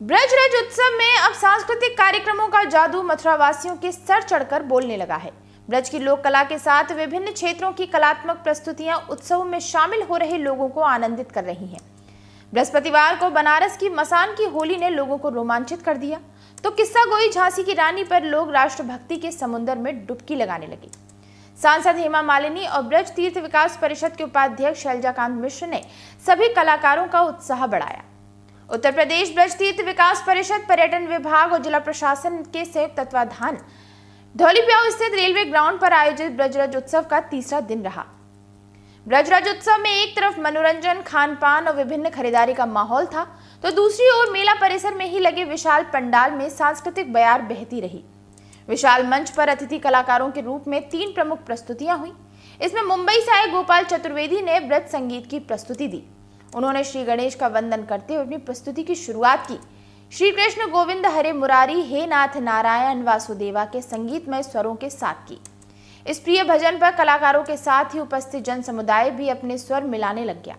ब्रजराज उत्सव में अब सांस्कृतिक कार्यक्रमों का जादू मथुरा वासियों के सर चढ़कर बोलने लगा है। ब्रज की लोक कला के साथ विभिन्न क्षेत्रों की कलात्मक प्रस्तुतियां उत्सव में शामिल हो रहे लोगों को आनंदित कर रही हैं। बृहस्पतिवार को बनारस की मसान की होली ने लोगों को रोमांचित कर दिया, तो किस्सा गोई झांसी की रानी पर लोग राष्ट्रभक्ति के समुद्र में डुबकी लगाने लगे। सांसद हेमा मालिनी और ब्रज तीर्थ विकास परिषद के उपाध्यक्ष शैलजाकांत मिश्र ने सभी कलाकारों का उत्साह बढ़ाया। उत्तर प्रदेश ब्रज तीर्थ विकास परिषद, पर्यटन विभाग और जिला प्रशासन के संयुक्त तत्वाधान धौलीप्याऊ स्थित रेलवे ग्राउंड पर आयोजित ब्रजराज उत्सव का तीसरा दिन रहा। ब्रजराज उत्सव में एक तरफ मनोरंजन, खान पान और विभिन्न खरीदारी का माहौल था, तो दूसरी ओर मेला परिसर में ही लगे विशाल पंडाल में सांस्कृतिक बयार बहती रही। विशाल मंच पर अतिथि कलाकारों के रूप में 3 प्रमुख प्रस्तुतियां हुई। इसमें मुंबई से आए गोपाल चतुर्वेदी ने ब्रज संगीत की प्रस्तुति दी। उन्होंने श्री गणेश का वंदन करते हुए अपनी प्रस्तुति की शुरुआत की। श्री कृष्ण गोविंद हरे मुरारी, हे नाथ नारायण वासुदेवा के संगीतमय स्वरों के साथ की। इस प्रिय भजन पर कलाकारों के साथ ही उपस्थित जन समुदाय भी अपने स्वर मिलाने लग गया।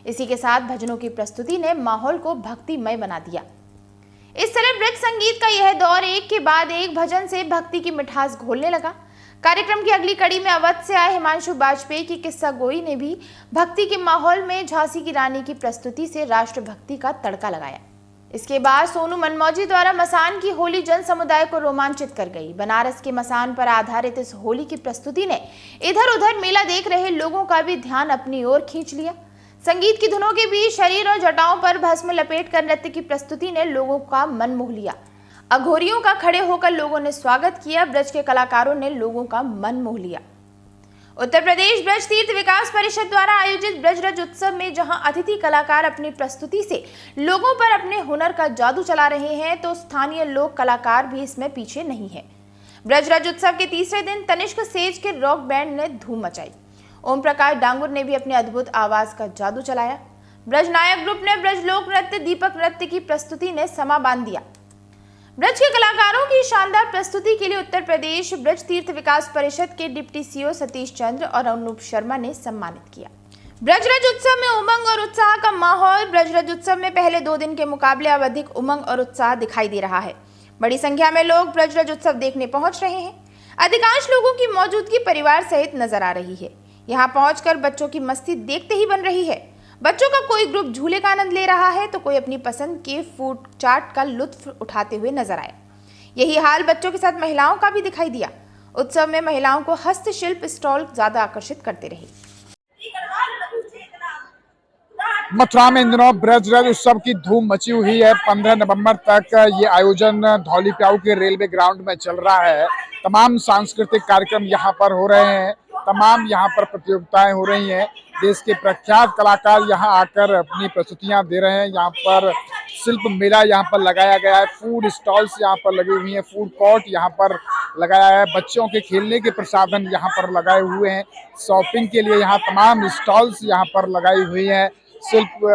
इसी के साथ भजनों की प्रस्तुति ने माहौल को भक्तिमय बना दिया। इस तरह ब्रज संगीत का यह दौर एक के बाद एक भजन से भक्ति की मिठास घोलने लगा। कार्यक्रम की अगली कड़ी में अवध से आए हिमांशु वाजपेयी की किस्सा गोई ने भी भक्ति के माहौल में झांसी की रानी की प्रस्तुति से राष्ट्रभक्ति का तड़का लगाया। इसके बाद सोनू मनमौजी द्वारा मसान की होली जन समुदाय को रोमांचित कर गई। बनारस के मसान पर आधारित इस होली की प्रस्तुति ने इधर उधर मेला देख रहे लोगों का भी ध्यान अपनी ओर खींच लिया। संगीत की धुनों के बीच शरीर और जटाओं पर भस्म लपेट कर नृत्य की प्रस्तुति ने लोगों का मन मोह लिया। अघोरियों का खड़े होकर लोगों ने स्वागत किया। ब्रज के कलाकारों ने लोगों का मन मोह लिया। उत्तर प्रदेश ब्रज तीर्थ विकास परिषद द्वारा आयोजित ब्रजराज उत्सव में जहां अतिथि कलाकार अपनी प्रस्तुति से लोगों पर अपने हुनर का जादू चला रहे हैं, तो स्थानीय लोक कलाकार भी इसमें पीछे नहीं है। ब्रजराज उत्सव के तीसरे दिन तनिष्क सेज के रॉक बैंड ने धूम मचाई। ओम प्रकाश डांगुर ने भी अपनी अद्भुत आवाज का जादू चलाया। ब्रज नायक ग्रुप ने ब्रज लोक नृत्य दीपक नृत्य की प्रस्तुति ने समा बांध दिया। ब्रज के कलाकारों की शानदार प्रस्तुति के लिए उत्तर प्रदेश ब्रज तीर्थ विकास परिषद के डिप्टी सीओ सतीश चंद्र और अनूप शर्मा ने सम्मानित किया। ब्रजराज उत्सव में उमंग और उत्साह का माहौल। ब्रजराज उत्सव में पहले 2 दिन के मुकाबले अब अधिक उमंग और उत्साह दिखाई दे रहा है। बड़ी संख्या में लोग ब्रजराज उत्सव देखने पहुंच रहे हैं। अधिकांश लोगों की मौजूदगी परिवार सहित नजर आ रही है। यहाँ पहुंचकर बच्चों की मस्ती देखते ही बन रही है। बच्चों का कोई ग्रुप झूले का आनंद ले रहा है, तो कोई अपनी पसंद के फूड चाट का लुत्फ उठाते हुए नजर आए। यही हाल बच्चों के साथ महिलाओं का भी दिखाई दिया। उत्सव में महिलाओं को हस्तशिल्प स्टॉल ज्यादा आकर्षित करते रहे। मथुरा में इन दिनों ब्रजराज उत्सव की धूम मची हुई है। 15 नवंबर तक ये आयोजन धौलीप्याऊ के रेलवे ग्राउंड में चल रहा है। तमाम सांस्कृतिक कार्यक्रम यहाँ पर हो रहे हैं, तमाम यहाँ पर प्रतियोगिताएं हो रही हैं। देश के प्रख्यात कलाकार यहाँ आकर अपनी प्रस्तुतियां दे रहे हैं। यहाँ पर शिल्प मेला यहाँ पर लगाया गया है, फूड स्टॉल्स यहाँ पर लगी हुई हैं, फूड कोर्ट यहाँ पर लगाया है, बच्चों के खेलने के प्रसाधन यहाँ पर लगाए हुए हैं, शॉपिंग के लिए यहाँ तमाम स्टॉल्स यहाँ पर लगाई हुई हैं। शिल्प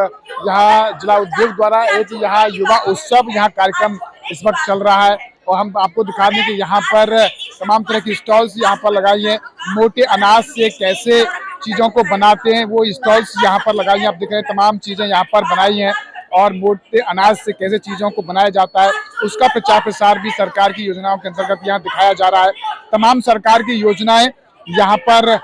यहाँ जिला उद्योग द्वारा एक यहाँ युवा उत्सव यहाँ कार्यक्रम इस वक्त चल रहा है, और हम आपको दिखा दें कि यहाँ पर तमाम तरह की स्टॉल्स यहाँ पर लगाई हैं। मोटे अनाज से कैसे चीज़ों को बनाते हैं वो स्टॉल्स यहाँ पर लगाई हैं। आप देख रहे हैं तमाम चीज़ें यहाँ पर बनाई हैं, और मोटे अनाज से कैसे चीज़ों को बनाया जाता है उसका प्रचार प्रसार भी सरकार की योजनाओं के अंतर्गत यहाँ दिखाया जा रहा है। तमाम सरकार की योजनाएं यहाँ पर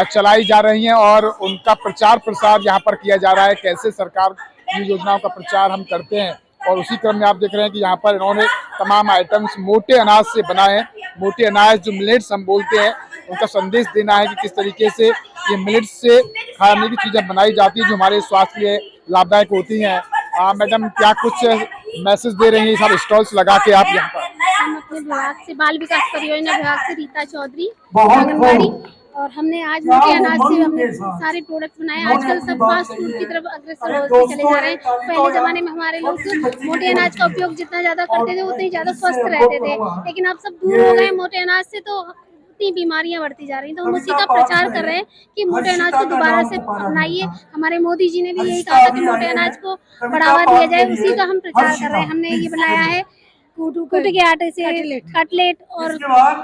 चलाई जा रही हैं और उनका प्रचार प्रसार यहाँ पर किया जा रहा है। कैसे सरकार की योजनाओं का प्रचार हम करते हैं, और उसी क्रम में आप देख रहे हैं कि यहाँ पर इन्होंने तमाम आइटम्स मोटे अनाज से बनाए हैं। मोटे अनाज जो मिलेट्स हम बोलते हैं, उनका संदेश देना है कि किस तरीके से ये मिलेट्स से खाने की चीज़ें बनाई जाती है जो हमारे स्वास्थ्य के लिए लाभदायक होती हैं। मैडम, क्या कुछ मैसेज दे रही हैं सब स्टॉल्स लगा के आप यहाँ पर? हम अपने विभाग से बाल विकास परियोजना विभाग से रीता चौधरी आंगनबाड़ी, और हमने आज मोटे अनाज से हमने सारे प्रोडक्ट बनाए। आजकल सब फास्ट फूड की तरफ अग्रसर होते चले जा रहे हैं। पहले जमाने में हमारे लोग मोटे अनाज का उपयोग जितना ज्यादा करते थे उतने ज्यादा स्वस्थ रहते थे, लेकिन अब सब दूर हो गए मोटे अनाज से, तो इतनी बीमारियां बढ़ती जा रही हैं। तो हम उसी का प्रचार कर रहे हैं कि मोटे अनाज को दोबारा से अपनाइए। हमारे मोदी जी ने भी यही कहा था कि मोटे अनाज को बढ़ावा दिया जाए, उसी का हम प्रचार कर रहे हैं। हमने ये बनाया है कूट के आटे से कटलेट, और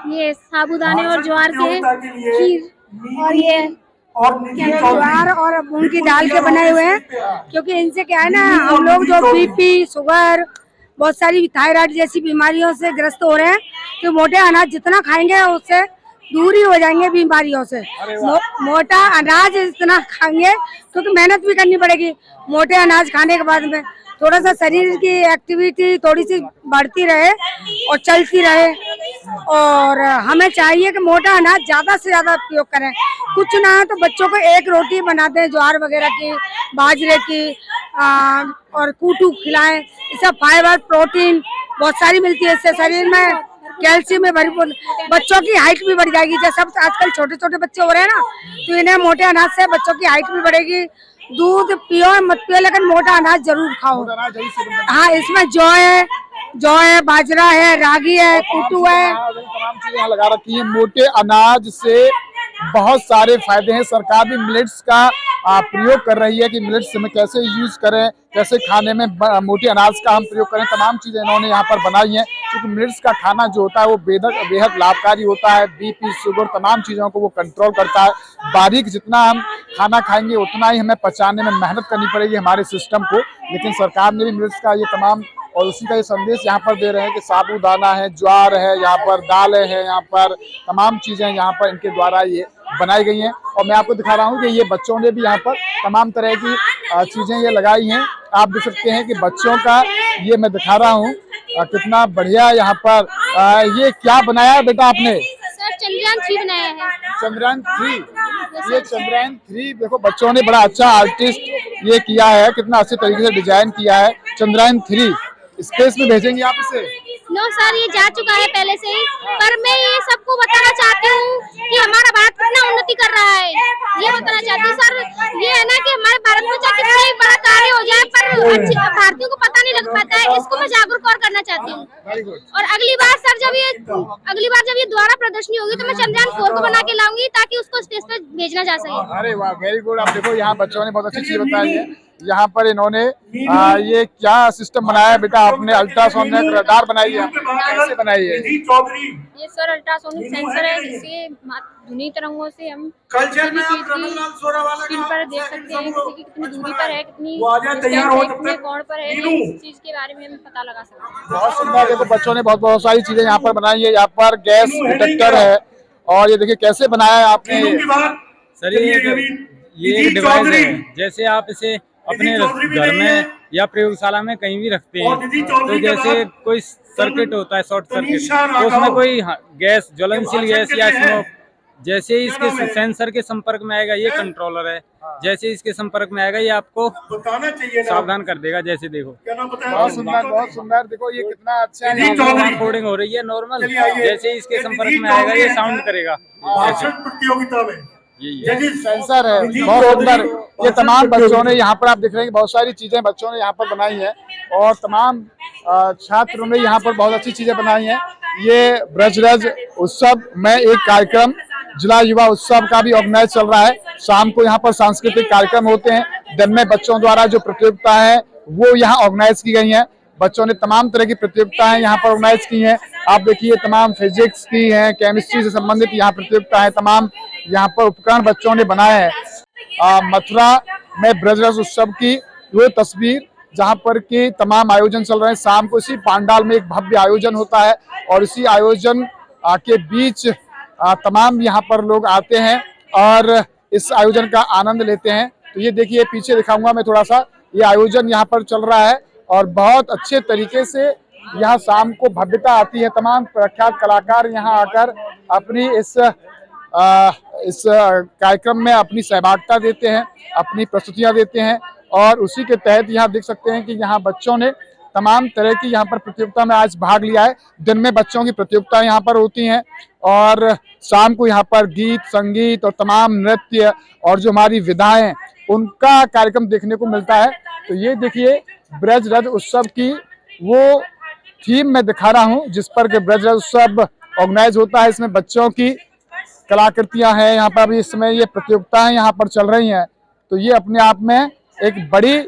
ये साबूदाने और ज्वार के खीर, और ये ज्वार और मूंग की दाल के बनाए हुए हैं, क्योंकि इनसे क्या है ना, हम लोग जो बीपी, शुगर बहुत सारी थायराइड जैसी बीमारियों से ग्रस्त हो रहे हैं। तो मोटे अनाज जितना खाएंगे उससे दूर ही हो जाएंगे बीमारियों से। मोटा अनाज इतना खाएंगे क्योंकि मेहनत भी करनी पड़ेगी। मोटे अनाज खाने के बाद में थोड़ा सा शरीर की एक्टिविटी थोड़ी सी बढ़ती रहे और चलती रहे। और हमें चाहिए कि मोटा अनाज ज्यादा से ज्यादा उपयोग करें। कुछ ना है तो बच्चों को एक रोटी बना दें ज्वार वगैरह की, बाजरे की, और कूटू खिलाएं। इससे फाइबर प्रोटीन बहुत सारी मिलती है। इससे शरीर में कैल्शियम में भरपूर, बच्चों की हाइट भी बढ़ जाएगी। जैसे सब आजकल छोटे छोटे बच्चे हो रहे हैं ना, तो इन्हें मोटे अनाज से बच्चों की हाइट भी बढ़ेगी। दूध पियो मत पियो लेकिन मोटा अनाज जरूर खाओ। हाँ, इसमें जौ है, बाजरा है, रागी है, कूटू है, तमाम चीजें यहाँ लगा रखी है। मोटे अनाज से बहुत सारे फायदे हैं। सरकार भी मिलेट्स का प्रयोग कर रही है कि मिलेट्स में कैसे यूज करें, कैसे खाने में मोटे अनाज का हम प्रयोग करें। तमाम चीजें इन्होंने यहाँ पर बनाई हैं, क्योंकि मिलेट्स का खाना जो होता है वो बेहद लाभकारी होता है। बीपी, शुगर, तमाम चीजों को वो कंट्रोल करता है। बारीक जितना हम खाना खाएंगे उतना ही हमें पचाने में मेहनत करनी पड़ेगी हमारे सिस्टम को। लेकिन सरकार ने भी मिलेट्स का ये तमाम और उसी का ये संदेश यहाँ पर दे रहे हैं कि साबूदाना है, ज्वार है, यहाँ पर दालें हैं, यहाँ पर तमाम चीजें यहाँ पर इनके द्वारा ये बनाई गई हैं। और मैं आपको दिखा रहा हूँ कि ये बच्चों ने भी यहाँ पर तमाम तरह की चीजें ये लगाई हैं। आप देख सकते हैं कि बच्चों का ये मैं दिखा रहा हूँ कितना बढ़िया यहाँ पर ये क्या बनाया है बेटा आपने? सर चंद्रयान 3 बनाया है। चंद्रयान 3, ये चंद्रयान 3 देखो बच्चों ने बड़ा अच्छा आर्टिस्ट ये किया है, कितना अच्छे तरीके से डिजाइन किया है। चंद्रयान 3 स्पेस में भेजेंगे आप इसे? नो सर, ये जा चुका है पहले से ही, पर मैं ये सबको बताना चाहती हूँ कि हमारा भारत कितना उन्नति कर रहा है। ये बताना चाहती हूँ सर, ये है ना कि हमारे भारत में चाहे कितना ही बड़ा कार्य हो जाए पर भारतीयों को पता नहीं लग पाता है। इसको मैं जागरूक और करना चाहती हूँ। और अगली बार सर जब ये दोबारा प्रदर्शनी होगी तो मैं चंद्रयान 4 को बना के लाऊंगी ताकि उसको स्पेस पे भेजना जा सके। अरे वाह, वेरी गुड। आप देखो यहाँ बच्चों ने बहुत अच्छी चीज बताई है। यहाँ पर इन्होंने ये क्या सिस्टम बनाया है बेटा आपने? अल्ट्रासोनिक रडार बनाई है, कैसे बनाई है? ये सर अल्ट्रासोनिक सेंसर है जिससे ध्वनि तरंगों से हम किसी भी चीज की स्क्रीन पर देख सकते हैं, किसी की कितनी दूरी पर है, कितनी कितने कोण पर है, इस चीज के बारे में हम पता लगा सकते हैं। बहुत सुंदर। देखो बच्चों ने बहुत सारी चीजें यहाँ पर बनाई है। यहाँ पर गैस डिटेक्टर है और ये देखिए कैसे बनाया है आपने? सर ये एक डिवाइस है, जैसे आप इसे अपने घर में या प्रयोगशाला में कहीं भी रखते हैं तो जैसे कोई सर्किट होता है, शॉर्ट सर्किट, तो उसमें कोई गैस, ज्वलनशील गैस या स्मोक, जैसे ही इसके सेंसर के संपर्क में आएगा, ये कंट्रोलर है, जैसे इसके संपर्क में आएगा ये आपको सावधान कर देगा। जैसे देखो बहुत सुंदर। देखो ये कितना अच्छा है। कोडिंग हो रही है नॉर्मल, जैसे ही इसके संपर्क में आएगा ये साउंड करेगा। प्रतियोगिता में ये सेंसर है, बहुत सुंदर। ये तमाम बच्चों ने यहाँ पर आप देख रहे हैं बहुत सारी चीजें बच्चों ने यहाँ पर बनाई हैं और तमाम छात्रों ने यहाँ पर बहुत अच्छी चीजें बनाई हैं। ये ब्रजरज उत्सव में एक कार्यक्रम जिला युवा उत्सव का भी ऑर्गेनाइज चल रहा है। शाम को यहाँ पर सांस्कृतिक कार्यक्रम होते हैं, दिन में बच्चों द्वारा जो प्रतियोगिता है वो यहाँ ऑर्गेनाइज की गई है। बच्चों ने तमाम तरह की प्रतियोगिताएं यहाँ पर ऑर्गेनाइज की हैं। आप देखिए तमाम फिजिक्स की हैं, केमिस्ट्री से संबंधित यहाँ प्रतियोगिता है। तमाम यहाँ पर उपकरण बच्चों ने बनाए हैं। मथुरा में ब्रजरस उत्सव की वो तस्वीर जहाँ पर कि तमाम आयोजन चल रहे हैं। शाम को इसी पांडाल में एक भव्य आयोजन होता है और इसी आयोजन के बीच तमाम यहाँ पर लोग आते हैं और इस आयोजन का आनंद लेते हैं। तो ये देखिए पीछे दिखाऊंगा मैं थोड़ा सा, ये आयोजन यहाँ पर चल रहा है और बहुत अच्छे तरीके से यहाँ शाम को भव्यता आती है। तमाम प्रख्यात कलाकार यहाँ आकर अपनी इस कार्यक्रम में अपनी सहभागिता देते हैं, अपनी प्रस्तुतियां देते हैं और उसी के तहत यहाँ देख सकते हैं कि यहाँ बच्चों ने तमाम तरह की यहाँ पर प्रतियोगिता में आज भाग लिया है। दिन में बच्चों की प्रतियोगिताएं यहाँ पर होती हैं और शाम को यहाँ पर गीत, संगीत और तमाम नृत्य और जो हमारी विधाएं उनका कार्यक्रम देखने को मिलता है। तो ये देखिए ब्रजरज उत्सव की वो थीम मैं दिखा रहा हूँ जिस पर कि ब्रजरज उत्सव ऑर्गेनाइज होता है। इसमें बच्चों की कलाकृतियां हैं, यहाँ पर अभी इस समय ये प्रतियोगिताएं यहाँ पर चल रही हैं। तो ये अपने आप में एक बड़ी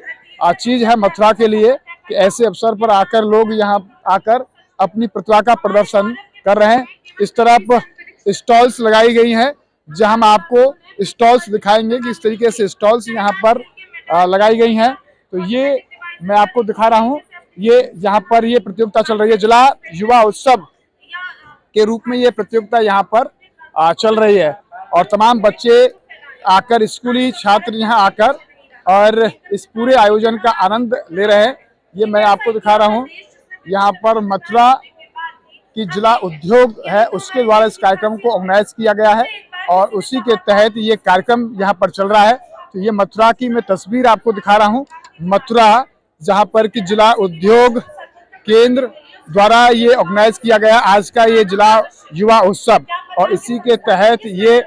चीज है मथुरा के लिए कि ऐसे अवसर पर आकर लोग यहाँ आकर अपनी प्रतिभा का प्रदर्शन कर रहे हैं। इस तरफ स्टॉल्स लगाई गई हैं जहां हम आपको स्टॉल्स दिखाएंगे कि इस तरीके से स्टॉल्स यहाँ पर लगाई गई हैं। तो ये मैं आपको दिखा रहा हूँ ये यहाँ पर ये प्रतियोगिता चल रही है। जिला युवा उत्सव के रूप में ये प्रतियोगिता यहाँ पर चल रही है और तमाम बच्चे आकर, स्कूली छात्र यहाँ आकर और इस पूरे आयोजन का आनंद ले रहे हैं। ये मैं आपको दिखा रहा हूँ, यहाँ पर मथुरा की जिला उद्योग है उसके द्वारा इस कार्यक्रम को ऑर्गेनाइज किया गया है और उसी के तहत ये कार्यक्रम यहाँ पर चल रहा है। तो ये मथुरा की मैं तस्वीर आपको दिखा रहा हूँ, मथुरा जहाँ पर कि जिला उद्योग केंद्र द्वारा ये ऑर्गेनाइज किया गया आज का ये जिला युवा उत्सव और इसी के तहत ये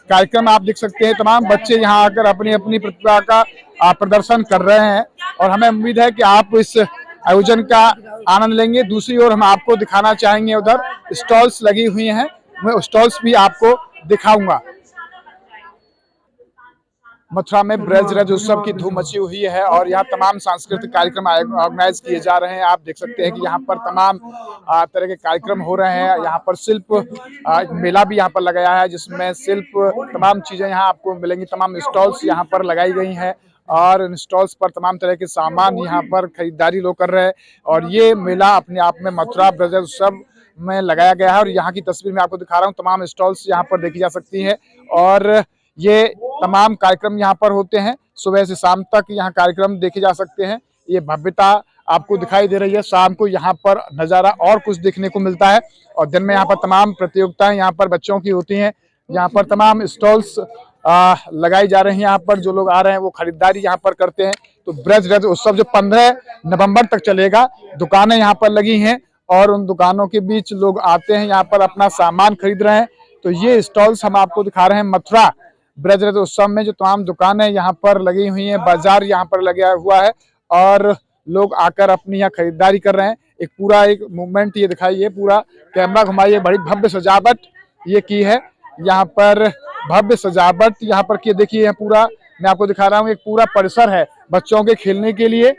कार्यक्रम आप देख सकते हैं। तमाम बच्चे यहाँ आकर अपनी अपनी प्रतिभा का प्रदर्शन कर रहे हैं और हमें उम्मीद है कि आप इस आयोजन का आनंद लेंगे। दूसरी ओर हम आपको दिखाना चाहेंगे, उधर स्टॉल्स लगी हुई हैं, मैं स्टॉल्स भी आपको दिखाऊंगा। मथुरा में ब्रज रज उत्सव की धूम मची हुई है और यहाँ तमाम सांस्कृतिक कार्यक्रम ऑर्गेनाइज किए जा रहे हैं। आप देख सकते हैं कि यहाँ पर तमाम तरह के कार्यक्रम हो रहे हैं। यहाँ पर शिल्प मेला भी यहाँ पर लगाया है जिसमें शिल्प तमाम चीजें यहाँ आपको मिलेंगी। तमाम स्टॉल्स यहाँ पर लगाई गई हैं और इन स्टॉल्स पर तमाम तरह के सामान यहाँ पर खरीदारी लोग कर रहे हैं और ये मेला अपने आप में मथुरा ब्रज उत्सव में लगाया गया है और यहाँ की तस्वीर मैं आपको दिखा रहा हूँ। तमाम स्टॉल्स यहाँ पर देखी जा सकती है और ये तमाम कार्यक्रम यहाँ पर होते हैं। सुबह से शाम तक यहाँ कार्यक्रम देखे जा सकते हैं। ये भव्यता आपको दिखाई दे रही है। शाम को यहाँ पर नज़ारा और कुछ देखने को मिलता है और दिन में यहाँ पर तमाम प्रतियोगिताएं यहाँ पर बच्चों की होती हैं। यहाँ पर तमाम स्टॉल्स लगाई जा रही हैं। यहाँ पर जो लोग आ रहे हैं वो खरीदारी यहाँ पर करते हैं। तो ब्रज रज उत्सव जो 15 नवंबर तक चलेगा, दुकानें यहाँ पर लगी हैं और उन दुकानों के बीच लोग आते हैं, यहाँ पर अपना सामान खरीद रहे हैं। तो ये स्टॉल्स हम आपको दिखा रहे हैं मथुरा ब्रज रज उत्सव में जो तमाम दुकानें यहाँ पर लगी हुई हैं, बाजार यहाँ पर लगा हुआ है और लोग आकर अपनी यहाँ खरीदारी कर रहे हैं। एक पूरा एक मूवमेंट ये दिखाइए, पूरा कैमरा घुमाइए, बड़ी भव्य सजावट ये की है। यहाँ पर भव्य सजावट यहाँ पर की देखिए, पूरा मैं आपको दिखा रहा हूँ। एक पूरा परिसर है बच्चों के खेलने के लिए,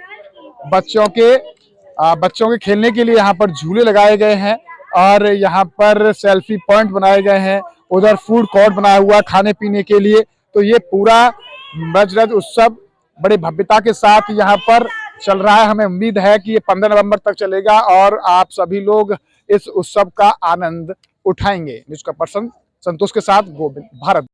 बच्चों के खेलने के लिए यहाँ पर झूले लगाए गए हैं और यहाँ पर सेल्फी पॉइंट बनाए गए हैं। उधर फूड कोर्ट बनाया हुआ खाने पीने के लिए। तो ये पूरा ब्रज रज उत्सव बड़े भव्यता के साथ यहाँ पर चल रहा है। हमें उम्मीद है कि ये 15 नवंबर तक चलेगा और आप सभी लोग इस उत्सव का आनंद उठाएंगे। न्यूज़ का पर्सन संतोष के साथ गोविंद, भारत।